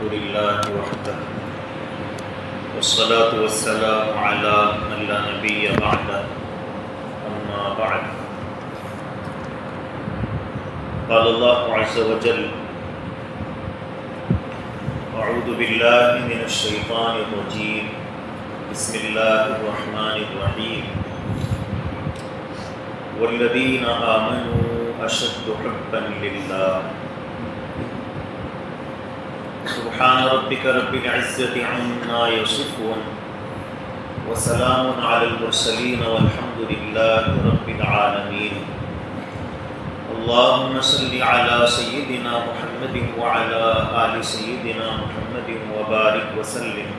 الحمد لله وحده والصلاة والسلام على من لا نبي بعده أما بعد قال الله عز وجل أعوذ بالله من الشيطان الرجيم بسم الله الرحمن الرحيم والذين آمنوا أشد حبا لله سبحان ربك رب العزة عما يصفون وسلام على المرسلين والحمد لله رب العالمين اللهم صل على سيدنا محمد وعلى آل سيدنا محمد وبارك وسلم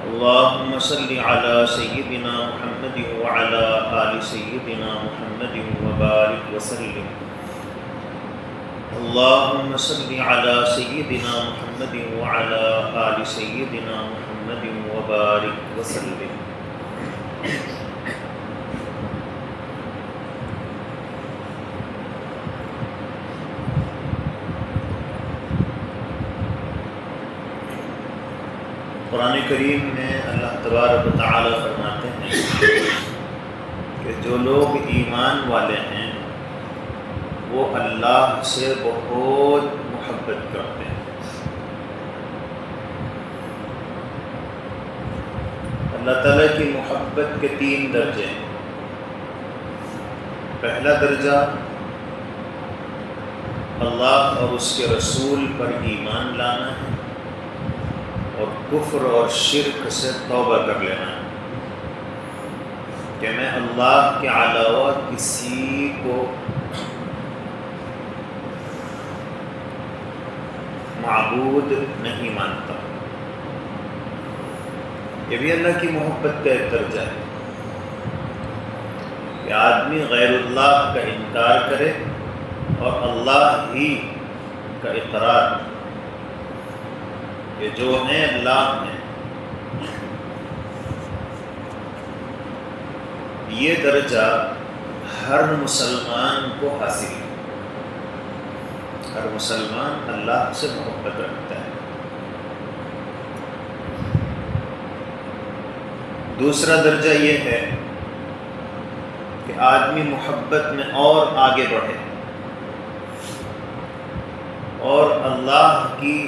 اللهم صل على سيدنا محمد وعلى آل سيدنا محمد وبارك وسلم اللهم صل على سيدنا محمد وعلى آل سيدنا محمد وبارك وسلم قرآن کریم میں اللہ تبارک و تعالی فرماتے ہیں کہ جو لوگ ایمان والے ہیں وہ اللہ سے بہت محبت کرتے ہیں۔ اللہ تعالیٰ کی محبت کے 3 درجے ہیں۔ پہلا درجہ اللہ اور اس کے رسول پر ایمان لانا ہے اور کفر اور شرک سے توبہ کر لینا ہے کہ میں اللہ کے علاوہ کسی کو معبود نہیں مانتا۔ یہ بھی اللہ کی محبت کا ایک درجہ ہے کہ آدمی غیر اللہ کا انکار کرے اور اللہ ہی کا اقرار کہ جو ہیں اللہ ہیں۔ یہ درجہ ہر مسلمان کو حاصل ہے۔ ہر مسلمان اللہ سے محبت رکھتا ہے۔ دوسرا درجہ یہ ہے کہ آدمی محبت میں اور آگے بڑھے اور اللہ کی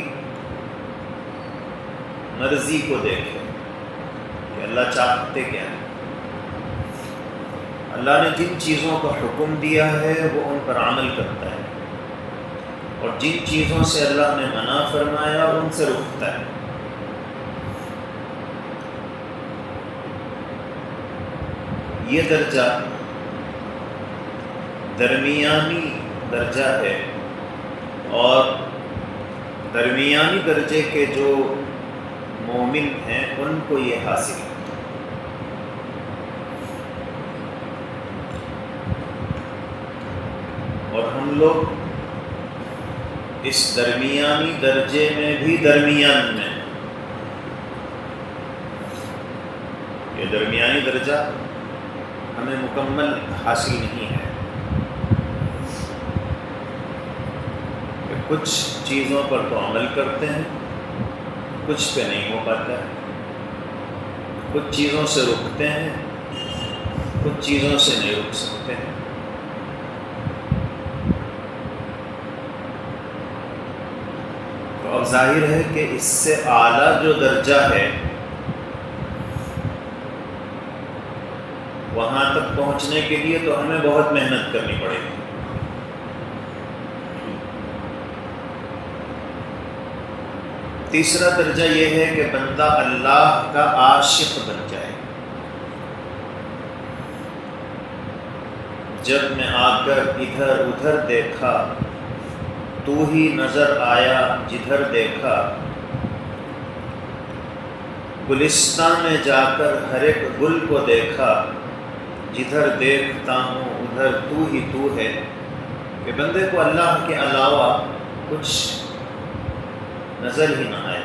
مرضی کو دیکھے کہ اللہ چاہتے کیا ہے۔ اللہ نے جن چیزوں کا حکم دیا ہے وہ ان پر عمل کرتا ہے اور جن چیزوں سے اللہ نے منع فرمایا ان سے رکتا ہے۔ یہ درجہ درمیانی درجہ ہے اور درمیانی درجے کے جو مومن ہیں ان کو یہ حاصل ہے۔ اور ہم لوگ اس درمیانی درجے میں بھی درمیان میں، یہ درمیانی درجہ ہمیں مکمل حاصل نہیں ہے کہ کچھ چیزوں پر تو عمل کرتے ہیں، کچھ پہ نہیں ہو پاتا ہے، کچھ چیزوں سے رکتے ہیں، کچھ چیزوں سے نہیں رک سکتے ہیں۔ اور ظاہر ہے کہ اس سے اعلیٰ جو درجہ ہے وہاں تک پہنچنے کے لیے تو ہمیں بہت محنت کرنی پڑے گی۔ تیسرا درجہ یہ ہے کہ بندہ اللہ کا عاشق بن جائے۔ جب میں آ کر ادھر ادھر دیکھا تو ہی نظر آیا جدھر دیکھا، گلستان میں جا کر ہر ایک گل کو دیکھا، جدھر دیکھتا ہوں ادھر تو ہی تو ہے۔ کہ بندے کو اللہ کے علاوہ کچھ نظر ہی نہ آئے۔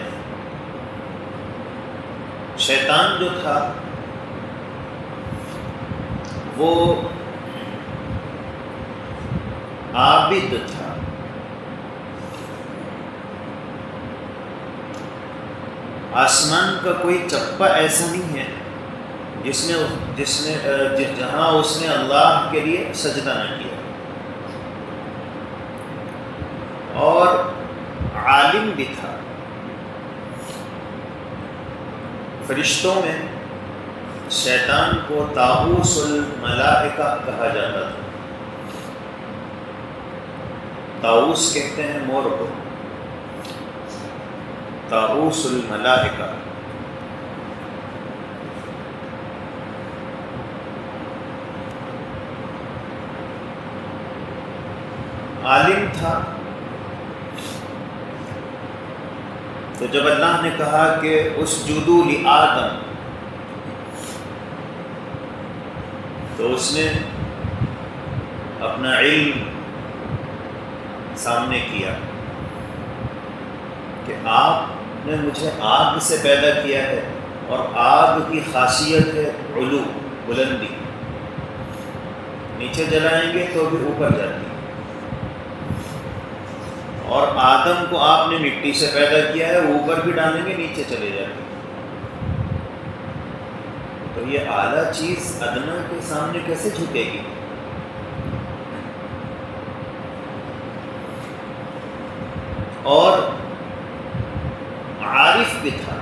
شیطان جو تھا وہ عابد تھا، آسمان کا کوئی چپا ایسا نہیں ہے جہاں اس نے اللہ کے لیے سجدہ نہ کیا. اور عالم بھی تھا. فرشتوں میں شیطان کو طاؤوس الملائکہ کہا جاتا تھا. طاؤوس کہتے ہیں مور کو، طاؤوس الملائکہ. عالم تھا. تو جب اللہ نے کہا کہ اسجدوا لآدم، تو اس نے اپنا علم سامنے کیا کہ آپ نے مجھے آگ سے پیدا کیا ہے، اور آگ کی خاصیت ہے علو، بلندی. نیچے جلائیں گے تو بھی اوپر جاتی ہے. اور آدم کو آپ نے مٹی سے پیدا کیا ہے، اوپر بھی ڈالیں گے نیچے چلے جاتے. تو یہ اعلیٰ چیز ادنا کے سامنے کیسے جھکے گی؟ اور عارف بھی تھا.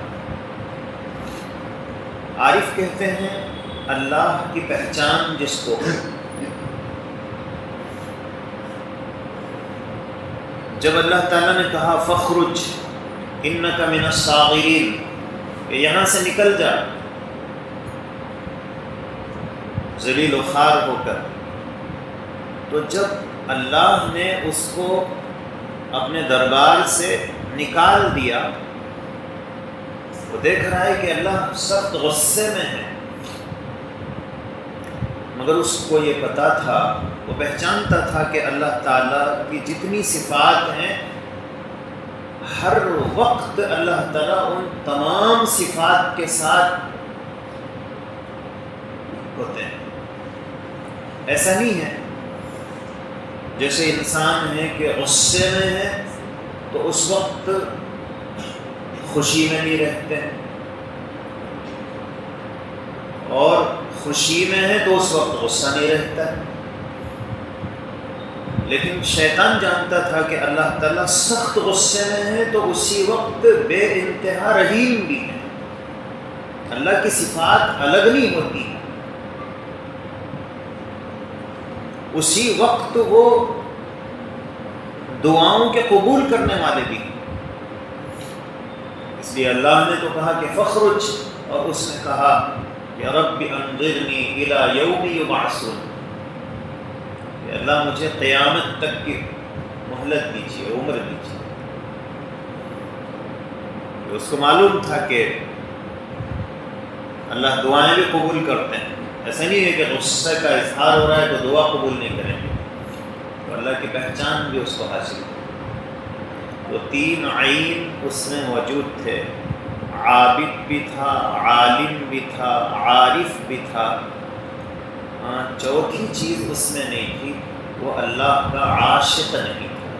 عارف کہتے ہیں اللہ کی پہچان جس کو. جب اللہ تعالیٰ نے کہا فخرج انک من الصاغرین، کہ یہاں سے نکل جا ذلیل و خوار ہو کر، تو جب اللہ نے اس کو اپنے دربار سے نکال دیا، وہ دیکھ رہا ہے کہ اللہ سخت غصے میں ہے، مگر اس کو یہ پتا تھا، وہ پہچانتا تھا کہ اللہ تعالیٰ کی جتنی صفات ہیں ہر وقت اللہ تعالیٰ ان تمام صفات کے ساتھ ہوتے ہیں. ایسا نہیں ہے جیسے انسان ہے کہ غصے میں ہے تو اس وقت خوشی میں نہیں رہتے ہیں، اور خوشی میں ہے تو اس وقت غصہ نہیں رہتا ہے. لیکن شیطان جانتا تھا کہ اللہ تعالیٰ سخت غصے میں ہے تو اسی وقت بے انتہا رحیم بھی ہے. اللہ کی صفات الگ نہیں ہوتی، اسی وقت وہ دعاؤں کے قبول کرنے والے بھی ہیں. اس لیے اللہ نے تو کہا کہ فخرج، اور اس نے کہا کہ رب انظرنی الی یوم یبعثون، کہ اللہ مجھے قیامت تک کی مہلت دیجیے، عمر دیجیے. اس کو معلوم تھا کہ اللہ دعائیں بھی قبول کرتے ہیں. ایسا نہیں ہے کہ غصے کا اظہار ہو رہا ہے تو دعا قبول نہیں کریں گے. تو اللہ کی پہچان بھی اس کو حاصل ہے. تو تین عین اس میں موجود تھے، عابد بھی تھا، عالم بھی تھا، عارف بھی تھا. چوتھی چیز اس میں نہیں تھی، وہ اللہ کا عاشق نہیں تھا.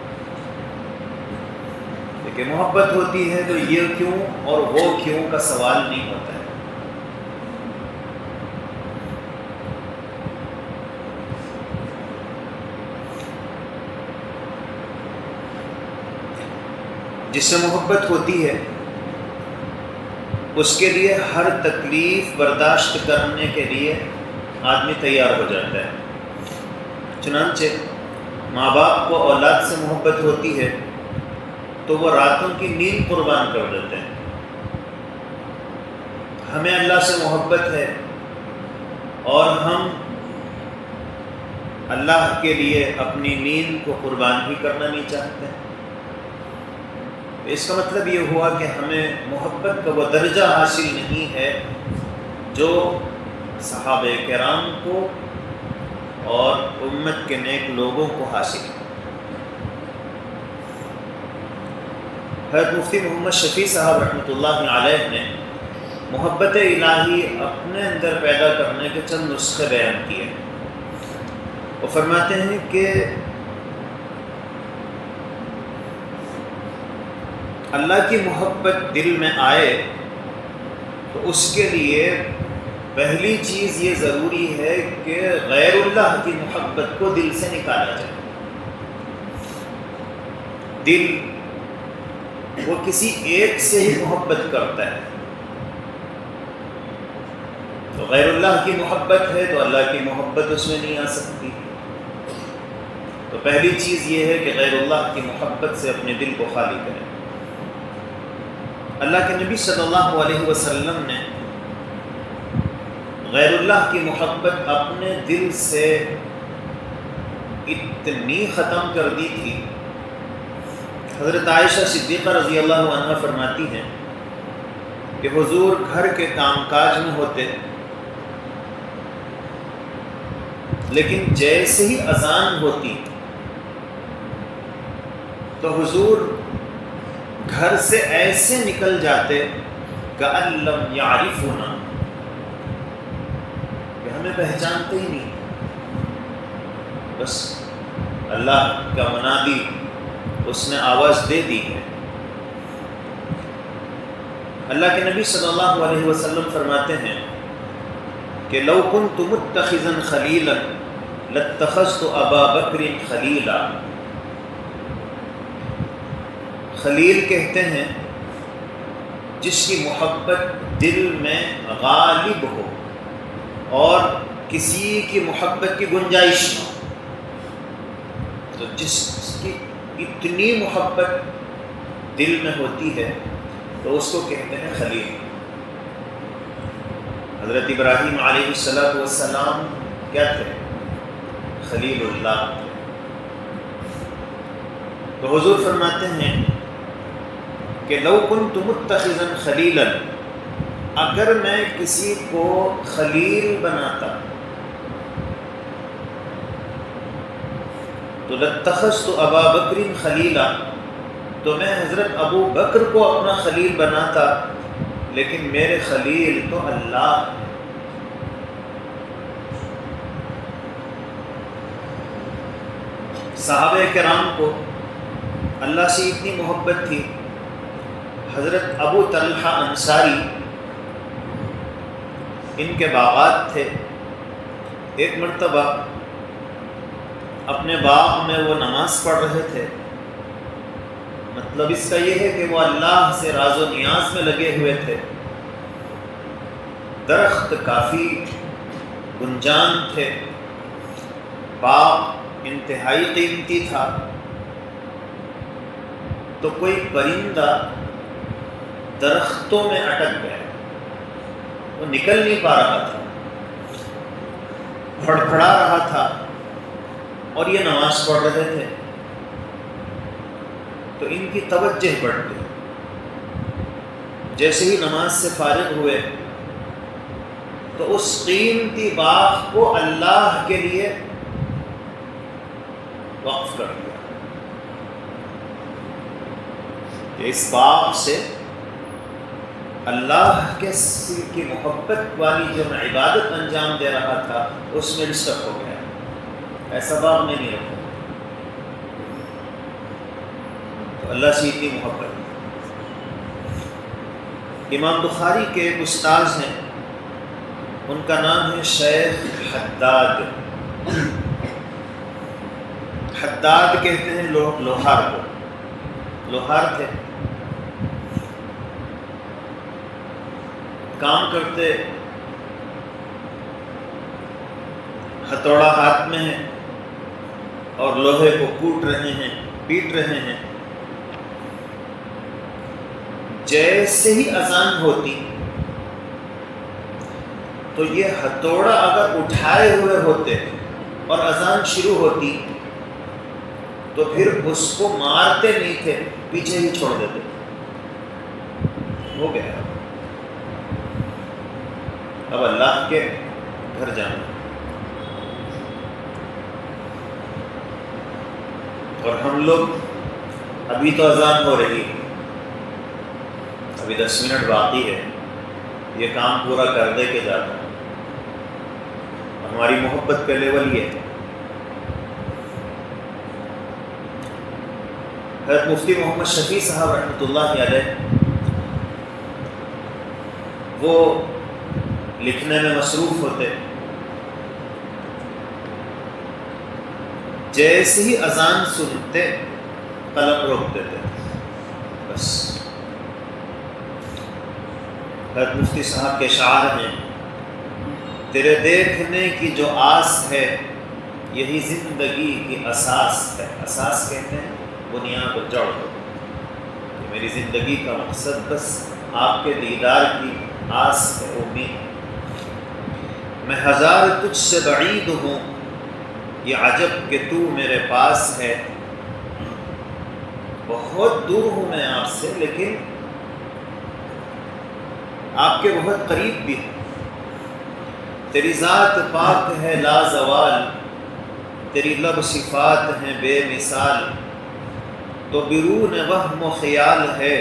کہ محبت ہوتی ہے تو یہ کیوں اور وہ کیوں کا سوال نہیں ہوتا ہے. جس سے محبت ہوتی ہے اس کے لیے ہر تکلیف برداشت کرنے کے لیے آدمی تیار ہو جاتا ہے. چنانچہ ماں باپ کو اولاد سے محبت ہوتی ہے تو وہ راتوں کی نیند قربان کر دیتے ہیں. ہمیں اللہ سے محبت ہے اور ہم اللہ کے لیے اپنی نیند کو قربان بھی کرنا نہیں چاہتے. اس کا مطلب یہ ہوا کہ ہمیں محبت کا وہ درجہ حاصل نہیں ہے جو صحابہ کرام کو اور امت کے نیک لوگوں کو حاصل ہے. حضرت مفتی محمد شفیع صاحب رحمۃ اللہ علیہ نے محبت الہی اپنے اندر پیدا کرنے کے چند نسخے بیان کیے. وہ فرماتے ہیں کہ اللہ کی محبت دل میں آئے تو اس کے لیے پہلی چیز یہ ضروری ہے کہ غیر اللہ کی محبت کو دل سے نکالا جائے۔ دل وہ کسی ایک سے ہی محبت کرتا ہے، تو غیر اللہ کی محبت ہے تو اللہ کی محبت اس میں نہیں آ سکتی۔ تو پہلی چیز یہ ہے کہ غیر اللہ کی محبت سے اپنے دل کو خالی کریں۔ اللہ کے نبی صلی اللہ علیہ وسلم نے غیر اللہ کی محبت اپنے دل سے اتنی ختم کر دی تھی، حضرت عائشہ صدیقہ رضی اللہ عنہا فرماتی ہیں کہ حضور گھر کے کام کاج میں ہوتے، لیکن جیسے ہی اذان ہوتی تو حضور گھر سے ایسے نکل جاتے کأن لم یعرفونا، کہ ہمیں پہچانتے ہی نہیں، بس اللہ کا منادی اس نے آواز دے دی ہے۔ اللہ کے نبی صلی اللہ علیہ وسلم فرماتے ہیں کہ لو کنت متخذا خلیلا لاتخذت ابا بکر خلیلا۔ خلیل کہتے ہیں جس کی محبت دل میں غالب ہو اور کسی کی محبت کی گنجائش نہ ہو، تو جس کی اتنی محبت دل میں ہوتی ہے تو اس کو کہتے ہیں خلیل۔ حضرت ابراہیم علیہ السلام کیا تھے؟ خلیل اللہ تھے۔ تو حضور فرماتے ہیں کہ لو کنت متخذا خلیلا، اگر میں کسی کو خلیل بناتا تو لاتخذت ابا بکر خلیلا، تو میں حضرت ابو بکر کو اپنا خلیل بناتا، لیکن میرے خلیل تو اللہ۔ صحابہ کرام کو اللہ سے اتنی محبت تھی، حضرت ابو طلحہ انصاری ان کے باغات تھے، ایک مرتبہ اپنے باغ میں وہ نماز پڑھ رہے تھے، مطلب اس کا یہ ہے کہ وہ اللہ سے راز و نیاز میں لگے ہوئے تھے، درخت کافی گنجان تھے، باغ انتہائی قیمتی تھا، تو کوئی پرندہ درختوں میں اٹک گیا، وہ نکل نہیں پا رہا تھا، پھڑپھڑا رہا تھا، اور یہ نماز پڑھ رہے تھے، تو ان کی توجہ بڑھ گئی۔ جیسے ہی نماز سے فارغ ہوئے تو اس قیمتی باغ کو اللہ کے لیے وقف کر دیا کہ اس باغ سے اللہ کے کی محبت والی جو میں عبادت انجام دے رہا تھا اس میں ڈسٹرب ہو گیا، ایسا باغ میں نہیں رکھا۔ تو اللہ سے اتنی محبت۔ امام بخاری کے ایک استاذ ہیں، ان کا نام ہے شیخ حداد۔ حداد کہتے ہیں لوہار کو، لوہار تھے، کام کرتے، ہتھوڑا ہاتھ میں ہے اور لوہے کو کوٹ رہے ہیں، پیٹ رہے ہیں۔ جیسے ہی اذان ہوتی تو یہ ہتھوڑا اگر اٹھائے ہوئے ہوتے اور اذان شروع ہوتی تو پھر اس کو مارتے نہیں تھے، پیچھے ہی چھوڑ دیتے، ہو گیا اب اللہ کے گھر جانا۔ اور ہم لوگ ابھی تو اذان ہو رہی ہے، ابھی 10 منٹ باقی ہے، یہ کام پورا کر دے کے جاتا ہوں۔ ہماری محبت کا لیول یہ ہے۔ حضرت مفتی محمد شفیع صاحب رحمۃ اللہ علیہ وہ لکھنے میں مصروف ہوتے، جیسے ہی اذان سنتے قلم روک دیتے بس۔ حضرت مفتی صاحب کے اشعار ہیں، تیرے دیکھنے کی جو آس ہے یہی زندگی کی اساس ہے۔ اساس کہتے ہیں بنیاد و جڑ کو، کہ میری زندگی کا مقصد بس آپ کے دیدار کی آس ہے، امید۔ میں ہزار تجھ سے بعید ہوں، یہ عجب کہ تو میرے پاس ہے۔ بہت دور ہوں میں آپ سے، لیکن آپ کے بہت قریب بھی ہیں۔ تیری ذات پاک ہے لا زوال، تیری لب صفات ہیں بے مثال۔ تو بیرون وہم و خیال ہے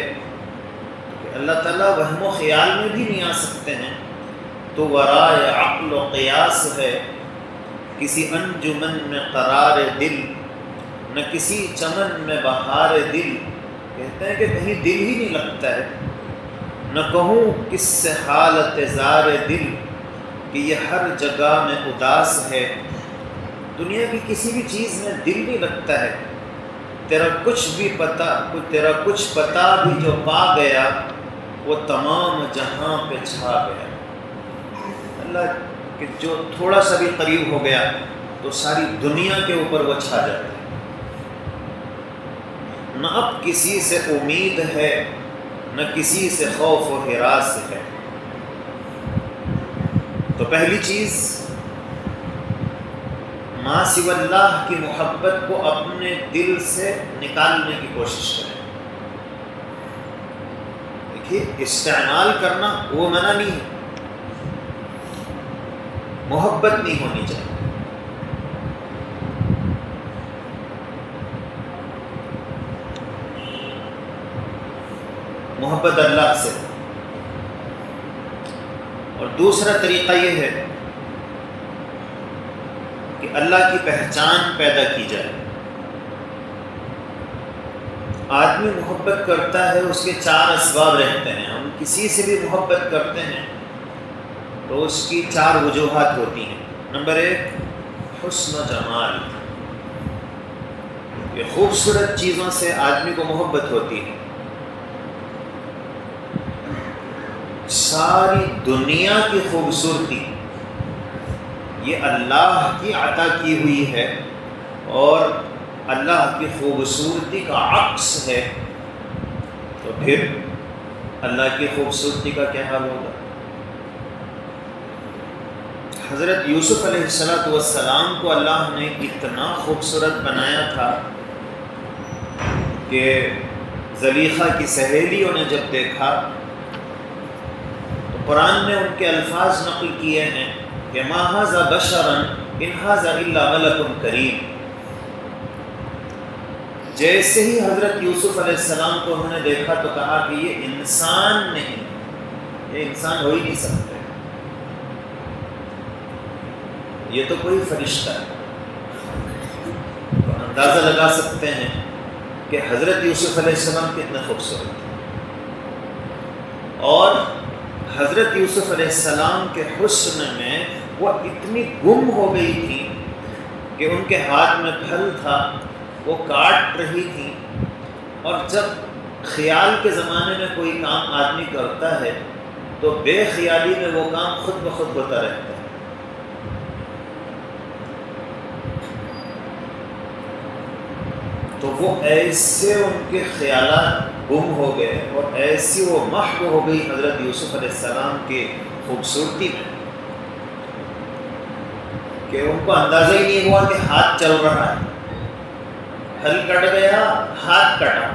کہ اللہ تعالیٰ وہم و خیال میں بھی نہیں آ سکتے ہیں، تو ورائے عقل و قیاس ہے۔ کسی انجمن میں قرار دل، نہ کسی چمن میں بہار دل۔ کہتے ہیں کہ کہیں دل ہی نہیں لگتا ہے، نہ کہوں کس سے حالت زار دل، کہ یہ ہر جگہ میں اداس ہے۔ دنیا کی کسی بھی چیز میں دل نہیں لگتا ہے۔ تیرا کچھ پتہ بھی جو پا گیا، وہ تمام جہاں پہ چھا گیا۔ اللہ کہ جو تھوڑا سا بھی قریب ہو گیا تو ساری دنیا کے اوپر وہ چھا جاتا ہے۔ نہ اب کسی سے امید ہے، نہ کسی سے خوف و ہراس ہے۔ تو پہلی چیز، ما سوی اللہ کی محبت کو اپنے دل سے نکالنے کی کوشش کریں۔ دیکھیے، استعمال کرنا وہ منع نہیں ہے، محبت نہیں ہونی چاہیے۔ محبت اللہ سے۔ اور دوسرا طریقہ یہ ہے کہ اللہ کی پہچان پیدا کی جائے۔ آدمی محبت کرتا ہے، اس کے چار اسباب رہتے ہیں۔ ہم کسی سے بھی محبت کرتے ہیں تو اس کی چار وجوہات ہوتی ہیں۔ نمبر ایک، حسن و جمال، یہ خوبصورت چیزوں سے آدمی کو محبت ہوتی ہے۔ ساری دنیا کی خوبصورتی یہ اللہ کی عطا کی ہوئی ہے، اور اللہ کی خوبصورتی کا عکس ہے، تو پھر اللہ کی خوبصورتی کا کیا حال ہوگا؟ حضرت یوسف علیہ السلام کو اللہ نے اتنا خوبصورت بنایا تھا کہ زلیخا کی سہیلیوں نے جب دیکھا تو قرآن نے ان کے الفاظ نقل کیے ہیں کہ ما ھذا بشرا ان ھذا الا ملک کریم۔ جیسے ہی حضرت یوسف علیہ السلام کو انہوں نے دیکھا تو کہا کہ یہ انسان نہیں، یہ انسان ہو ہی نہیں سکتے، یہ تو کوئی فرشتہ ہے۔ تو اندازہ لگا سکتے ہیں کہ حضرت یوسف علیہ السلام کتنے خوبصورت تھے، اور حضرت یوسف علیہ السلام کے حسن میں وہ اتنی گم ہو گئی تھی کہ ان کے ہاتھ میں پھل تھا، وہ کاٹ رہی تھی، اور جب خیال کے زمانے میں کوئی کام آدمی کرتا ہے تو بے خیالی میں وہ کام خود بخود ہوتا رہتا ہے۔ تو وہ ایسے ان کے خیالات گم ہو گئے اور ایسی وہ محو ہو گئی حضرت یوسف علیہ السلام کی خوبصورتی میں کہ ان کو اندازہ ہی نہیں ہوا کہ ہاتھ چل رہا ہے، پھل کٹ گیا، ہاتھ کٹا۔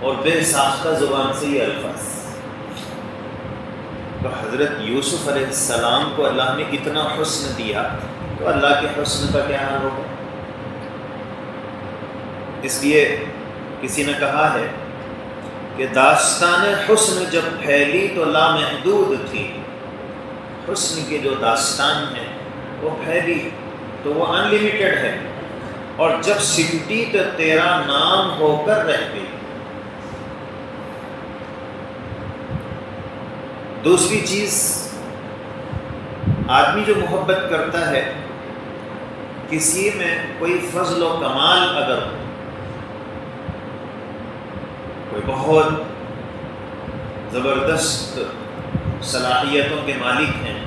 اور بے ساختہ زبان سے یہ الفاظ۔ تو حضرت یوسف علیہ السلام کو اللہ نے اتنا حسن دیا، تو اللہ کے حسن کا کیا حال ہوگا؟ اس لیے کسی نے کہا ہے کہ داستان حسن جب پھیلی تو لامحدود تھی۔ حسن کی جو داستان ہے وہ پھیلی تو وہ ان لمیٹڈ ہے، اور جب سمٹی تو تیرا نام ہو کر رہ گئی۔ دوسری چیز، آدمی جو محبت کرتا ہے، کسی میں کوئی فضل و کمال اگر ہو، کوئی بہت زبردست صلاحیتوں کے مالک ہیں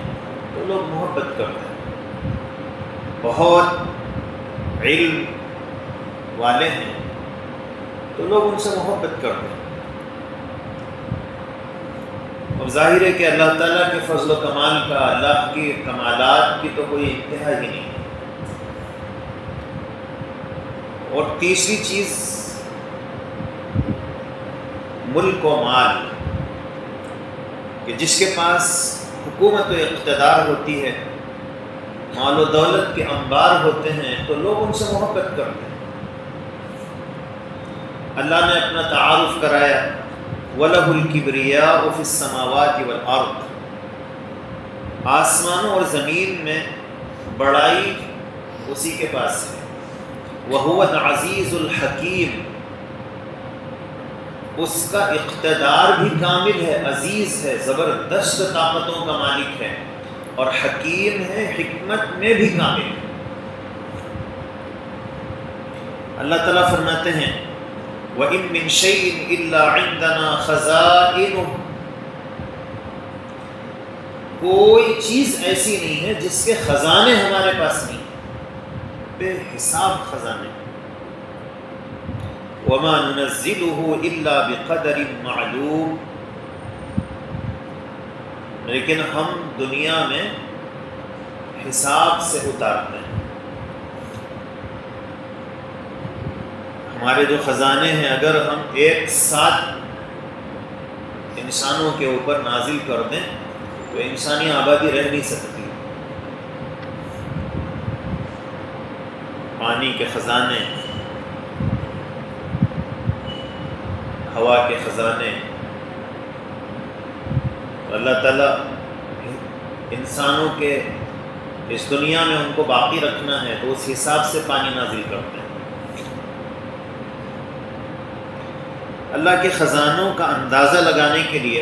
تو لوگ محبت کرتے ہیں، بہت علم والے ہیں تو لوگ ان سے محبت کرتے ہیں۔ اب ظاہر ہے کہ اللہ تعالیٰ کے فضل و کمال کا، اللہ کی کمالات کی تو کوئی انتہا ہی نہیں۔ اور تیسری چیز، ملک و مال، کہ جس کے پاس حکومت و اقتدار ہوتی ہے، مال و دولت کے انبار ہوتے ہیں تو لوگ ان سے محبت کرتے ہیں۔ اللہ نے اپنا تعارف کرایا، وَلَهُ الْكِبْرِيَاءُ فِي السَّمَاوَاتِ وَالْأَرْضِ، آسمانوں اور زمین میں بڑائی اسی کے پاس ہے۔ وَهُوَ الْعَزِيزُ الْحَكِيمُ، اس کا اقتدار بھی کامل ہے، عزیز ہے، زبردست طاقتوں کا مالک ہے، اور حکیم ہے، حکمت میں بھی کامل ہے۔ اللہ تعالیٰ فرماتے ہیں وَإِن مِّن شَيْءٍ إِلَّا عِندَنَا خَزَائِنُهُ، کوئی چیز ایسی نہیں ہے جس کے خزانے ہمارے پاس نہیں، بے حساب خزانے۔ وَمَا نُنَزِّلُهُ إِلَّا بِقَدَرٍ مَّعْلُومٍ، لیکن ہم دنیا میں حساب سے اتارتے ہیں۔ ہمارے جو خزانے ہیں اگر ہم ایک ساتھ انسانوں کے اوپر نازل کر دیں تو انسانی آبادی رہ نہیں سکتی۔ پانی کے خزانے، ہوا کے خزانے، اللہ تعالیٰ انسانوں کے اس دنیا میں ان کو باقی رکھنا ہے تو اس حساب سے پانی نازل کرتے ہیں۔ اللہ کے خزانوں کا اندازہ لگانے کے لیے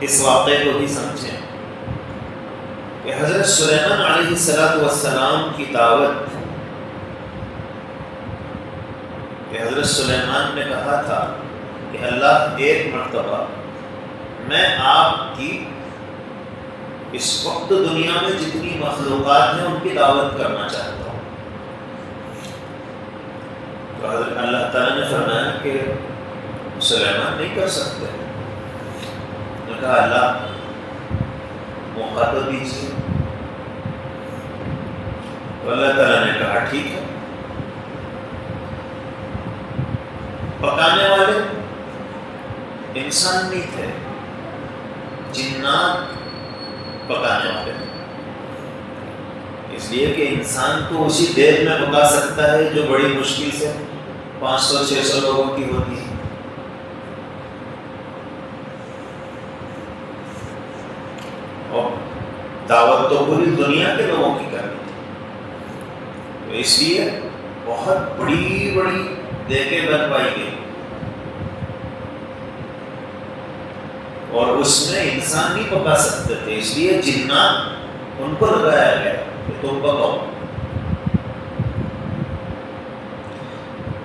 اس واقعے کو بھی سمجھیں کہ حضرت سلیمان علیہ السلام کی دعوت، کہ حضرت سلیمان نے کہا تھا کہ اللہ ایک مرتبہ میں آپ کی اس وقت دنیا میں جتنی مخلوقات ہیں ان کی دعوت کرنا چاہتا ہوں۔ تو حضرت اللہ تعالیٰ نے فرمایا کہ سلیمان نہیں کر سکتے۔ نے کہا اللہ موقع تو دیجیے۔ تو اللہ تعالیٰ نے کہا ٹھیک ہے۔ پکانے والے انسان نہیں تھے، جنات پکانے والے، اس لیے کہ انسان تو اسی دیر میں پکا سکتا ہے جو بڑی مشکل سے 500-600 لوگوں کی ہوتی ہے۔ اور دعوت تو پوری دنیا کے لوگوں کی کرنی تھی، تو اس لیے بہت بڑی بڑی دیگیں بنوائی گئی، اور اس میں انسان نہیں پکا سکتے تھے، اس لیے جنات ان کو لگایا گیا کہ تم پکاؤ۔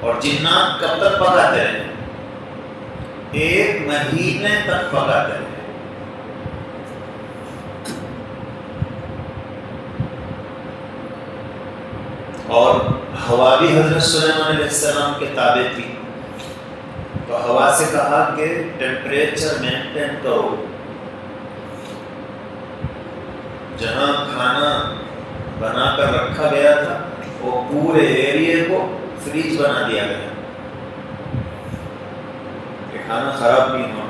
اور جنات کب تک پکاتے رہے؟ 1 مہینے تک پکاتے رہے۔ اور ہوا بھی حضرت سلیمان علیہ السلام کے تابع تھی، تو ہوا سے کہا کہ ٹیمپریچر مینٹین کرو، جہاں کھانا بنا کر رکھا گیا تھا وہ پورے ایریے کو فریج بنا دیا گیا کہ کھانا خراب نہیں ہو۔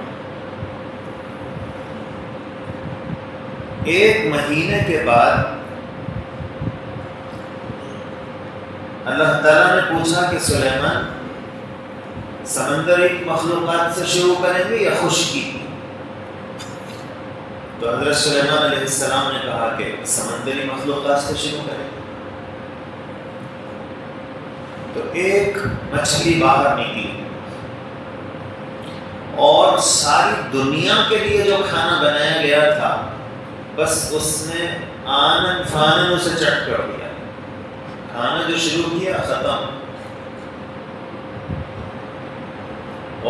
1 مہینے کے بعد اللہ تعالیٰ نے پوچھا کہ سلیمان سمندری مخلوقات سے شروع کریں گے یا خشکی؟ تو حضرت سلیمان علیہ السلام نے کہا کہ سمندری مخلوقات سے شروع کریں گے۔ تو ایک مچھلی باہر نکلی اور ساری دنیا کے لیے جو کھانا بنایا گیا تھا بس اس نے آنن فانن اسے چٹ کر دیا. کھانا جو شروع کیا ختم.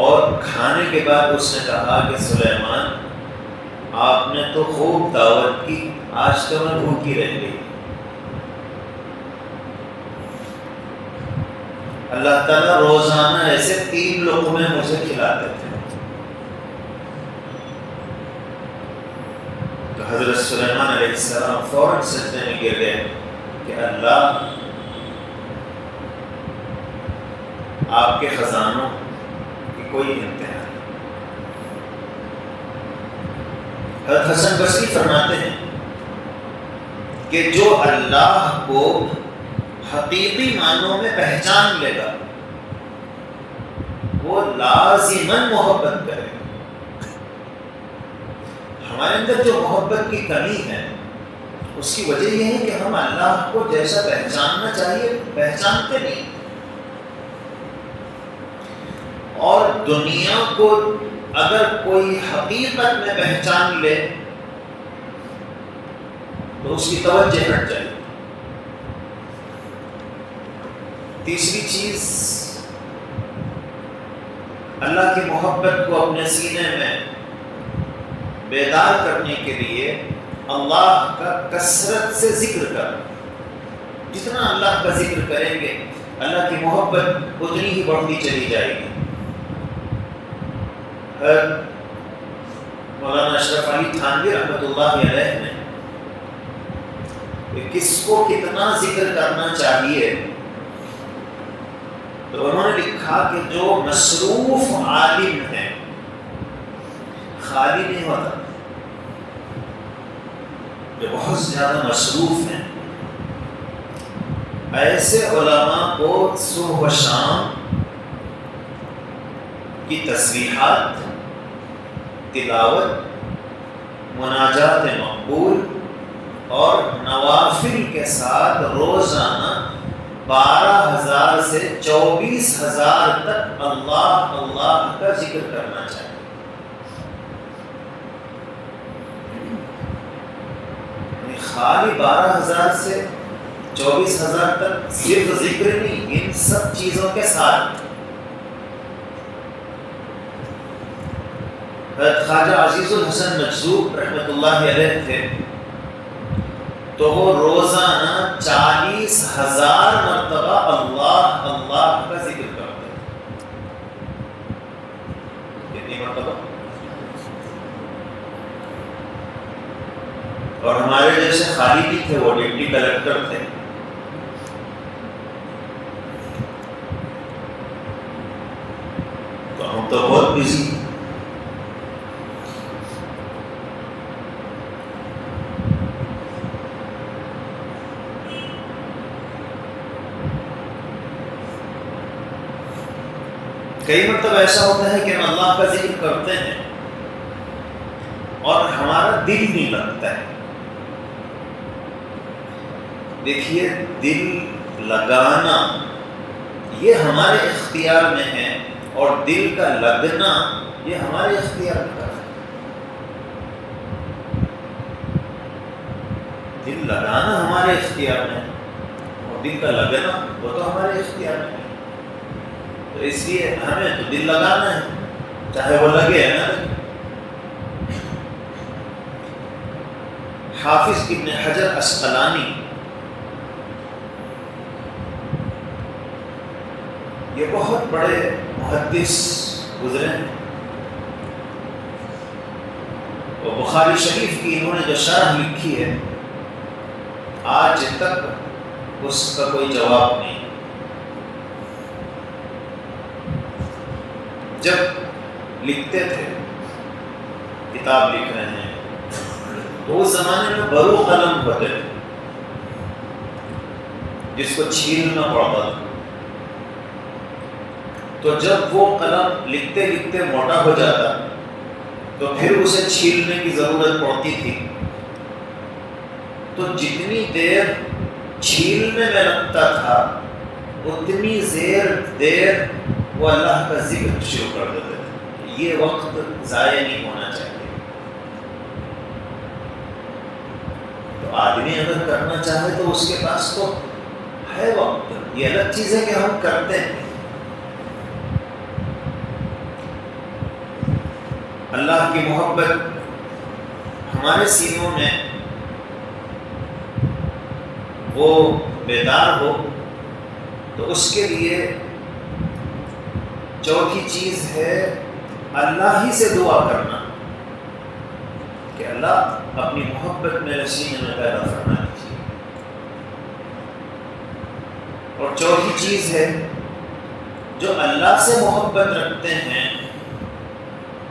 اور کھانے کے بعد اس نے کہا کہ سلیمان آپ نے تو خوب دعوت کی, آج تو میں بھوکی رہ گئی. اللہ تعالیٰ روزانہ ایسے 3 لقمے مجھے کھلاتے تھے. تو حضرت سلیمان علیہ السلام فوراً سجدے میں گر گئے کہ اللہ آپ کے خزانوں کی کوئی انتہا نہیں. حضرت حسن بصری فرماتے ہیں کہ جو اللہ کو حقیقی معنوں میں پہچان لے گا وہ لازماً محبت کرے گا. ہمارے اندر جو محبت کی کمی ہے اس کی وجہ یہ ہے کہ ہم اللہ کو جیسا پہچاننا چاہیے پہچانتے نہیں, اور دنیا کو اگر کوئی حقیقت میں پہچان لے تو اس کی توجہ ہٹ جائے. تیسری چیز, اللہ کی محبت کو اپنے سینے میں بیدار کرنے کے لیے اللہ کا کثرت سے ذکر کرنا. جتنا اللہ کا ذکر کریں گے اللہ کی محبت اتنی ہی بڑھتی چلی جائے گی. مولانا اشرف علی تھانوی رحمۃ اللہ علیہ نے کس کو کتنا ذکر کرنا چاہیے تو انہوں نے لکھا کہ جو مصروف عالم ہے خالی نہیں ہوتا, جو بہت زیادہ مصروف ہیں ایسے علماء کو صبح و شام کی تسبیحات, تلاوت, مناجات مقبول اور نوافل کے ساتھ روزانہ 12,000 سے 24,000 تک اللہ اللہ کا ذکر کرنا چاہیے. خالی 12,000 سے 24,000 تک صرف ذکر نہیں, ان سب چیزوں کے ساتھ. خواجہ عزیز الحسن مجذوب رحمۃ اللہ علیہ تھے تو وہ روزانہ 40,000 مرتبہ اللہ اللہ کا ذکر کرتے تھے. کتنی مرتبہ؟ اور ہمارے جیسے خالی بھی تھے, وہ ڈپٹی کلیکٹر تھے, تو ہم تو بہت بزی. کئی مرتبہ ایسا ہوتا ہے کہ ہم اللہ کا ذکر کرتے ہیں اور ہمارا دل نہیں لگتا ہے. دیکھیے, دل لگانا یہ ہمارے اختیار میں ہے اور دل کا لگنا یہ ہمارے اختیار میں ہے. دل لگانا ہمارے اختیار میں ہے اور دل کا لگنا وہ تو ہمارے اختیار میں ہے. تو اس لیے ہمیں تو دل لگانا ہے, چاہے وہ لگے یا نہ لگے. حافظ ابن حجر عسقلانی یہ بہت بڑے محدث گزرے ہیں. وہ بخاری شریف کی انہوں نے جو شرح لکھی ہے آج تک اس کا کوئی جواب نہیں. جب لکھتے تھے, کتاب لکھ رہے ہیں, تو اس زمانے میں برو قلم ہوتے تھے جس کو چھیلنا پڑتا تھا. تو جب وہ قلم لکھتے لکھتے موٹا ہو جاتا تو پھر اسے چھیلنے کی ضرورت پڑتی تھی. تو جتنی دیر چھیلنے میں لگتا تھا اتنی دیر وہ اللہ کا ذکر شروع کر دیتے تھے. یہ وقت ضائع نہیں ہونا چاہیے. تو آدمی اگر کرنا چاہے تو اس کے پاس تو ہے وقت. یہ الگ چیز ہے کہ ہم کرتے ہیں. اللہ کی محبت ہمارے سینوں میں وہ بیدار ہو تو اس کے لیے چوتھی چیز ہے اللہ ہی سے دعا کرنا کہ اللہ اپنی محبت میرے سینے میں پیدا فرما دیجیے. اور چوتھی چیز ہے جو اللہ سے محبت رکھتے ہیں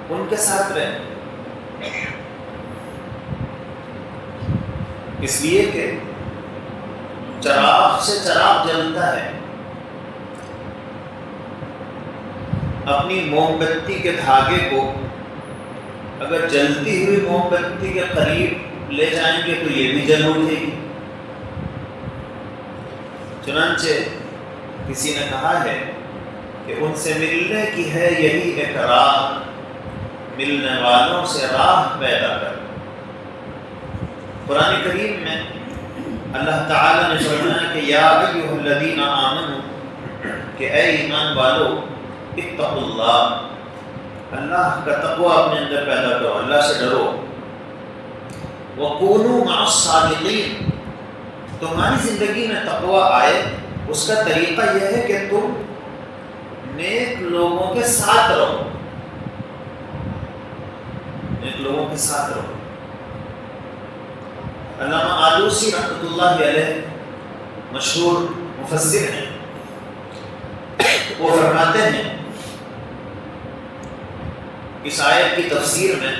ان کے ساتھ رہیں. اس لیے کہ چراغ سے چراغ جلتا ہے. اپنی موم بتی کے دھاگے کو اگر جلتی ہوئی موم بتی کے قریب لے جائیں گے تو یہ بھی جل اٹھے گی. چنانچہ کسی نے کہا ہے کہ ان سے ملنے کی ہے یہی ایک راہ، ملنے والوں سے راہ پیدا کر. قرآن کریم میں اللہ تعالیٰ نے فرمایا کہ یا ایھا الذین آمنوا، کہ اے ایمان والو، اتقوا اللہ، اللہ کا تقوی اپنے اندر پیدا کرو، اللہ سے ڈرو. وکونوا مع الصادقین، تمہاری زندگی میں تقوی آئے اس کا طریقہ یہ ہے کہ تم نیک لوگوں کے ساتھ رہو. نیک لوگوں کے ساتھ رہو. علامہ آلوسی رحمۃ اللہ علیہ مشہور مفسر ہیں. وہ فرماتے ہیں اس آیت کی تفسیر میں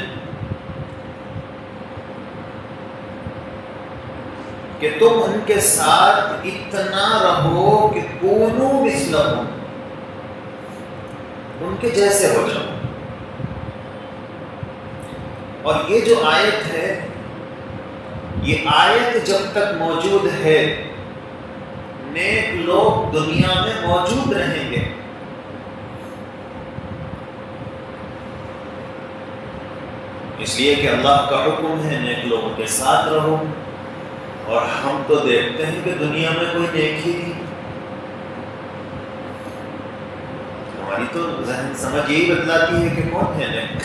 کہ تم ان کے ساتھ اتنا رہو کہ کونوا مثلہم، ان کے جیسے ہو جاؤ. اور یہ جو آیت ہے، یہ آیت جب تک موجود ہے نیک لوگ دنیا میں موجود رہیں گے. اس لیے کہ اللہ کا حکم ہے نیک لوگوں کے ساتھ رہو، اور ہم تو دیکھتے ہیں کہ دنیا میں کوئی نیک ہی نہیں. ہماری تو ذہن سمجھ یہی بتلاتی ہے کہ کون ہے نیک.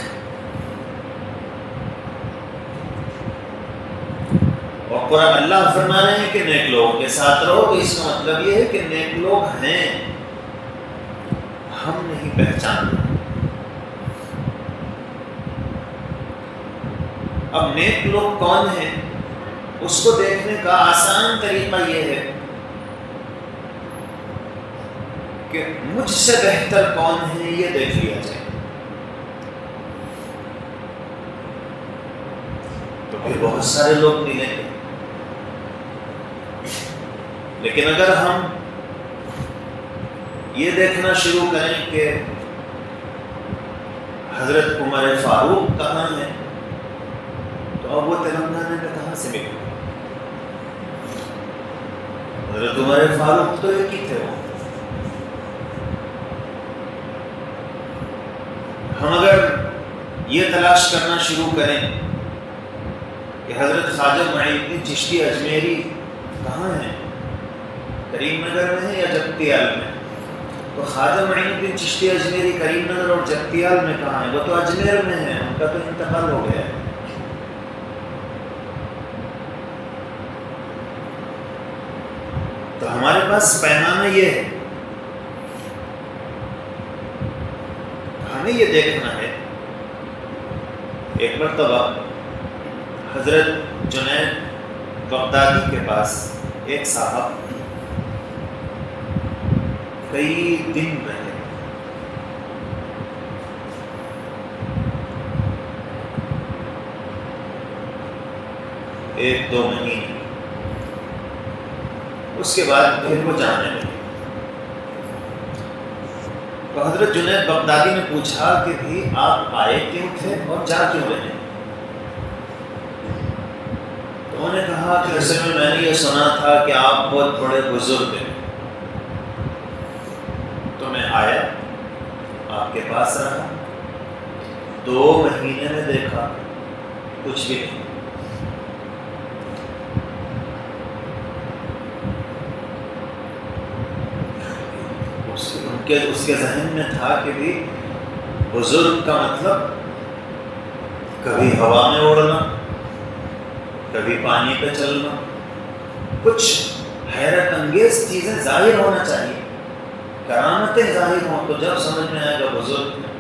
اور قرآن اللہ فرما رہے ہیں کہ نیک لوگوں کے ساتھ رہو، تو اس کا مطلب یہ ہے کہ نیک لوگ ہیں، ہم نہیں پہچان. اب نیک لوگ کون ہیں اس کو دیکھنے کا آسان طریقہ یہ ہے کہ مجھ سے بہتر کون ہے یہ دیکھ لیا جائے. تو پھر بہت سارے لوگ ملیں گے. لیکن اگر ہم یہ دیکھنا شروع کریں کہ حضرت عمر فاروق کہاں ہیں، تو اب وہ تلنگانہ میں کہاں سے ملیں گے؟ حضرت عمر فاروق تو ایک ہی تھے. وہ ہم اگر یہ تلاش کرنا شروع کریں کہ حضرت خواجہ معین الدین چشتی اجمیری کہاں ہیں، کریم نگر میں ہے یا جگتیال میں، تو خواجہ معین الدین چشتی اجمیری کریم نگر اور جگتیال میں کہاں ہیں؟ وہ تو اجمیر میں ہیں، ان کا تو انتقال ہو گیا ہے. تو ہمارے پاس پیمانہ یہ ہے، ہمیں یہ دیکھنا ہے. ایک مرتبہ حضرت جنید بغدادی کے پاس ایک صاحب کئی دن رہے. ایک دو مہینے. اس کے بعد پھر وہ جانے لگے. تو حضرت جنید بغدادی نے پوچھا کہ بھی آپ آئے کیوں تھے اور جا کیوں رہے؟ تو انہوں نے کہا کہ اصل میں نے یہ سنا تھا کہ آپ بہت بڑے بزرگ ہیں پاس رہا، 2 مہینے میں دیکھا کچھ بھی نہیں۔ اس کے ذہن میں تھا کہ بھی بزرگ کا مطلب کبھی ہوا میں اڑنا، کبھی پانی پہ چلنا، کچھ حیرت انگیز چیزیں ظاہر ہونا چاہیے، کرامتیں ظاہر ہوں تو جب سمجھ میں آئے گا بزرگ میں۔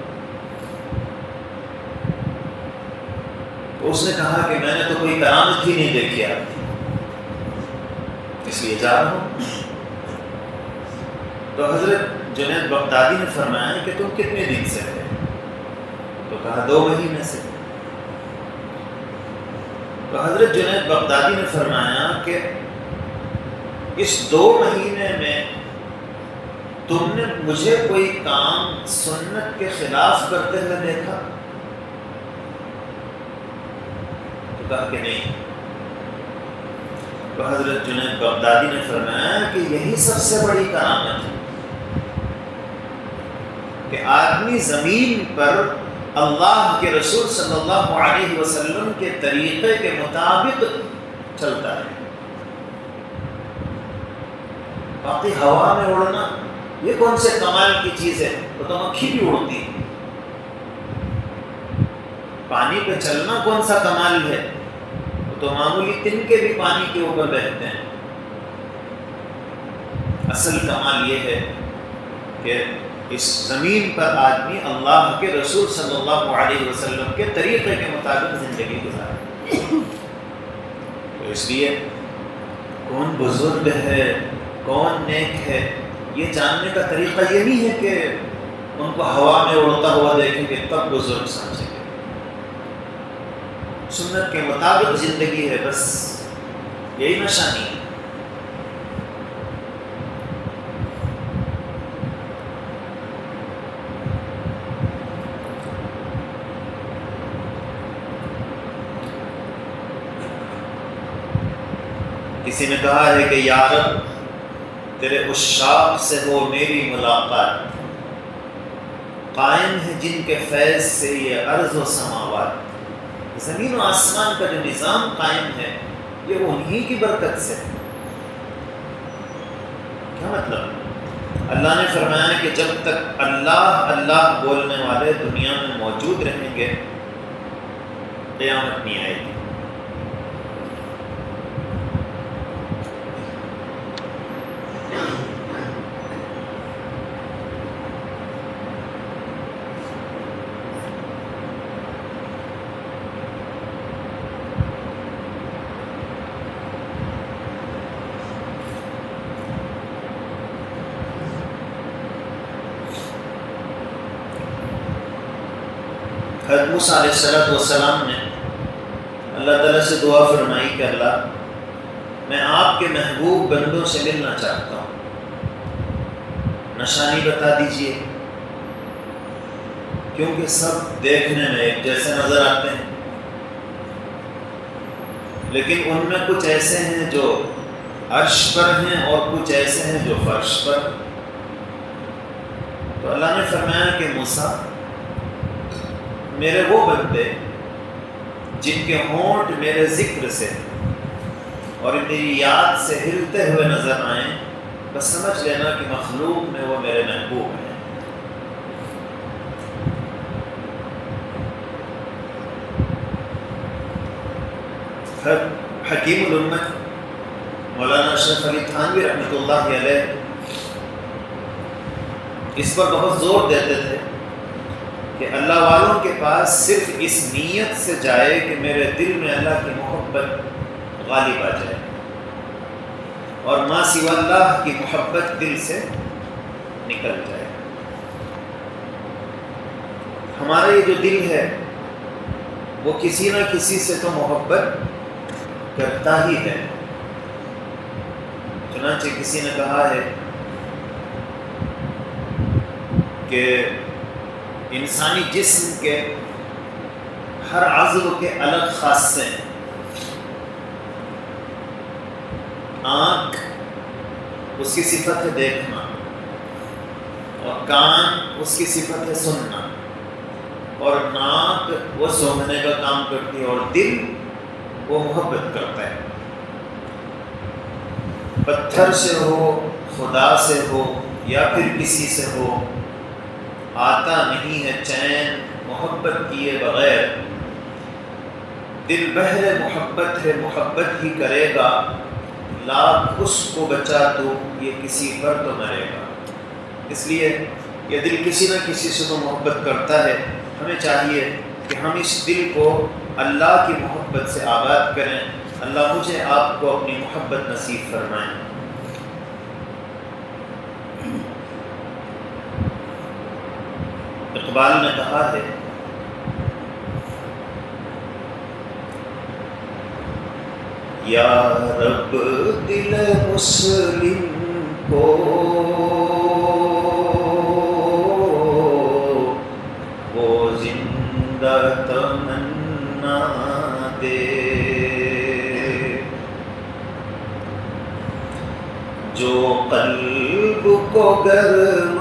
تو اس نے کہا کہ میں نے تو کوئی کرامت ہی نہیں دیکھی آپ کی، اس لیے جا رہا ہوں۔ تو حضرت جنید بغدادی نے فرمایا کہ تم کتنے دن سے تھے؟ تو کہا 2 مہینے سے۔ تو حضرت جنید بغدادی نے فرمایا کہ اس 2 مہینے میں تم نے مجھے کوئی کام سنت کے خلاف کرتے ہوئے دیکھا؟ تو کہا کہ نہیں۔ تو حضرت جنید بغدادی نے فرمایا کہ یہی سب سے بڑی کرامت ہے کہ آدمی زمین پر اللہ کے رسول صلی اللہ علیہ وسلم کے طریقے کے مطابق چلتا ہے۔ باقی ہوا میں اڑنا یہ کون سے کمال کی چیز ہے؟ وہ تو مکھی بھی اڑتی ہے۔ پانی پہ چلنا کون سا کمال ہے؟ وہ تو معمولی تنکے بھی پانی کے اوپر بہتے ہیں۔ اصل کمال یہ ہے کہ اس زمین پر آدمی اللہ کے رسول صلی اللہ علیہ وسلم کے طریقے کے مطابق زندگی گزارے۔ تو اس لیے کون بزرگ ہے، کون نیک ہے، یہ جاننے کا طریقہ یہ نہیں ہے کہ ان کو ہوا میں اڑتا ہوا دیکھیں گے تب بزرگ سمجھیں گے۔ سنت کے مطابق زندگی ہے، بس یہی نشانی ہے۔ کسی نے کہا ہے کہ یا رب تیرے عشاق سے ہو میری ملاقات، قائم ہے جن کے فیض سے یہ ارض و سماوات۔ زمین و آسمان کا جو نظام قائم ہے یہ انہی کی برکت سے ہے۔ کیا مطلب؟ اللہ نے فرمایا کہ جب تک اللہ اللہ بولنے والے دنیا میں موجود رہیں گے قیامت نہیں آئے گی۔ حضرت موسیٰ علیہ السلام نے اللہ تعالیٰ سے دعا فرمائی کہ اللہ میں آپ کے محبوب بندوں سے ملنا چاہتا ہوں، نشانی بتا دیجئے، کیونکہ سب دیکھنے میں ایک جیسے نظر آتے ہیں، لیکن ان میں کچھ ایسے ہیں جو عرش پر ہیں اور کچھ ایسے ہیں جو فرش پر۔ تو اللہ نے فرمایا کہ موسیٰ میرے وہ بندے جن کے ہونٹ میرے ذکر سے اور میری یاد سے ہلتے ہوئے نظر آئیں، بس سمجھ لینا کہ مخلوق میں وہ میرے محبوب ہیں۔ حکیم الامت مولانا اشرف علی تھانوی رحمۃ اللہ علیہ اس پر بہت زور دیتے تھے کہ اللہ والوں کے پاس صرف اس نیت سے جائے کہ میرے دل میں اللہ کی محبت غالب آ جائے، اور ما سوی اللہ کی محبت دل سے نکل جائے۔ ہمارا یہ جو دل ہے وہ کسی نہ کسی سے تو محبت کرتا ہی ہے۔ چنانچہ کسی نے کہا ہے کہ انسانی جسم کے ہر عضو کے الگ خاصے ہیں۔ آنکھ اس کی صفت ہے دیکھنا، اور کان اس کی صفت ہے سننا، اور ناک وہ سونگھنے کا کام کرتی ہے، اور دل وہ محبت کرتا ہے۔ پتھر سے ہو، خدا سے ہو، یا پھر کسی سے ہو، آتا نہیں ہے چین محبت کیے بغیر۔ دل بہر محبت ہے، محبت ہی کرے گا، لاکھ اس کو بچا تو یہ کسی پر تو مرے گا۔ اس لیے یہ دل کسی نہ کسی سے تو محبت کرتا ہے، ہمیں چاہیے کہ ہم اس دل کو اللہ کی محبت سے آباد کریں۔ اللہ مجھے آپ کو اپنی محبت نصیب فرمائیں۔ اقبال نے کہا ہے، یا رب دل مسلم کو وہ زندہ تمنا دے جو قلب کو گرم